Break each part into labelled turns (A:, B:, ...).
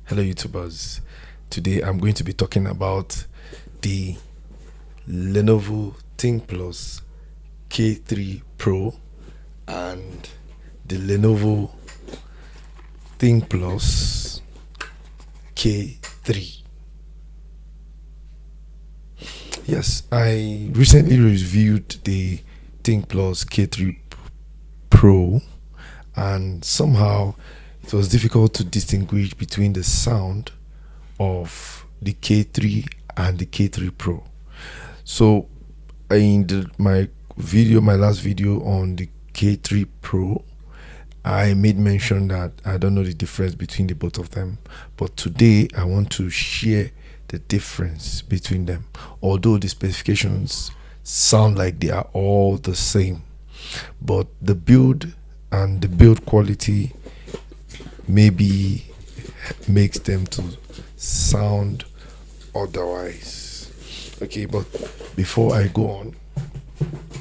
A: Hello YouTubers. Today I'm going to be talking about the Lenovo ThinkPlus K3 Pro and the Lenovo ThinkPlus K3. Yes, I recently reviewed the ThinkPlus K3 Pro, and somehow it was difficult to distinguish between the sound of the K3 and the K3 Pro. So in my last video on the K3 Pro, I made mention that I don't know the difference between the both of them, but today I want to share the difference between them, although the specifications sound like they are all the same, but the build and the build quality maybe makes them to sound otherwise. Okay, but before I go on,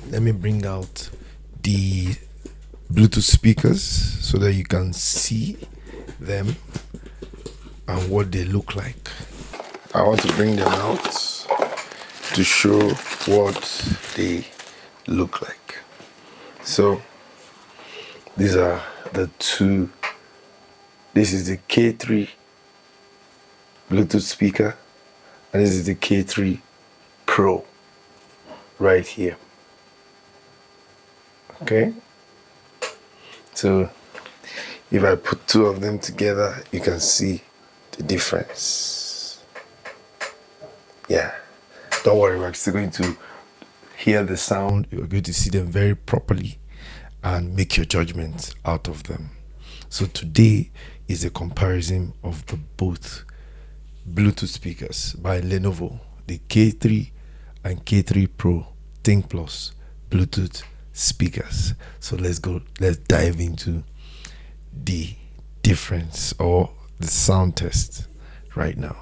A: let me bring out the Bluetooth speakers so that you can see them and what they look like. I want to bring them out to show what they look like. So these are the two. This is the K3 Bluetooth speaker, and this is the K3 Pro right here. Okay, so if I put two of them together, you can see the difference. Yeah, don't worry, we're still going to hear the sound. You're going to see them very properly and make your judgment out of them. So today is a comparison of the both Bluetooth speakers by Lenovo, the K3 and K3 Pro ThinkPlus Bluetooth speakers. So let's dive into the difference or the sound test right now.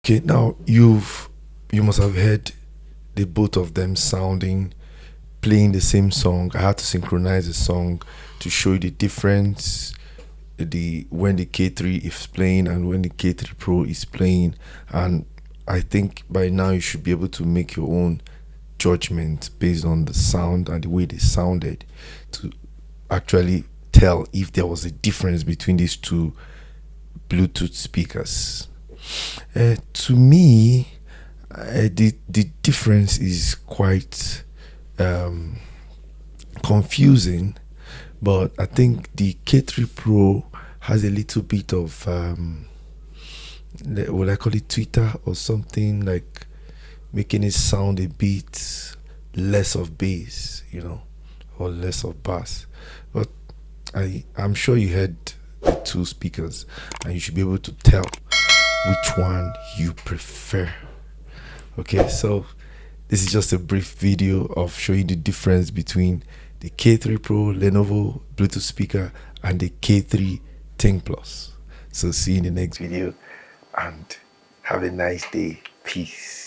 A: Okay, now you must have heard the both of them playing the same song. I had to synchronize the song to show you the difference, when the K3 is playing and when the K3 Pro is playing. And I think by now you should be able to make your own judgment based on the sound and the way they sounded to actually tell if there was a difference between these two Bluetooth speakers. To me, the difference is quite confusing, but I think the K3 Pro has a little bit of will I call it Twitter or something, like making it sound a bit less of bass, or less of bass. But I'm sure you heard the two speakers, and you should be able to tell which one you prefer. Okay, so this is just a brief video of showing the difference between the K3 Pro Lenovo Bluetooth speaker and the K3 Think Plus. So see you in the next video, and have a nice day. Peace.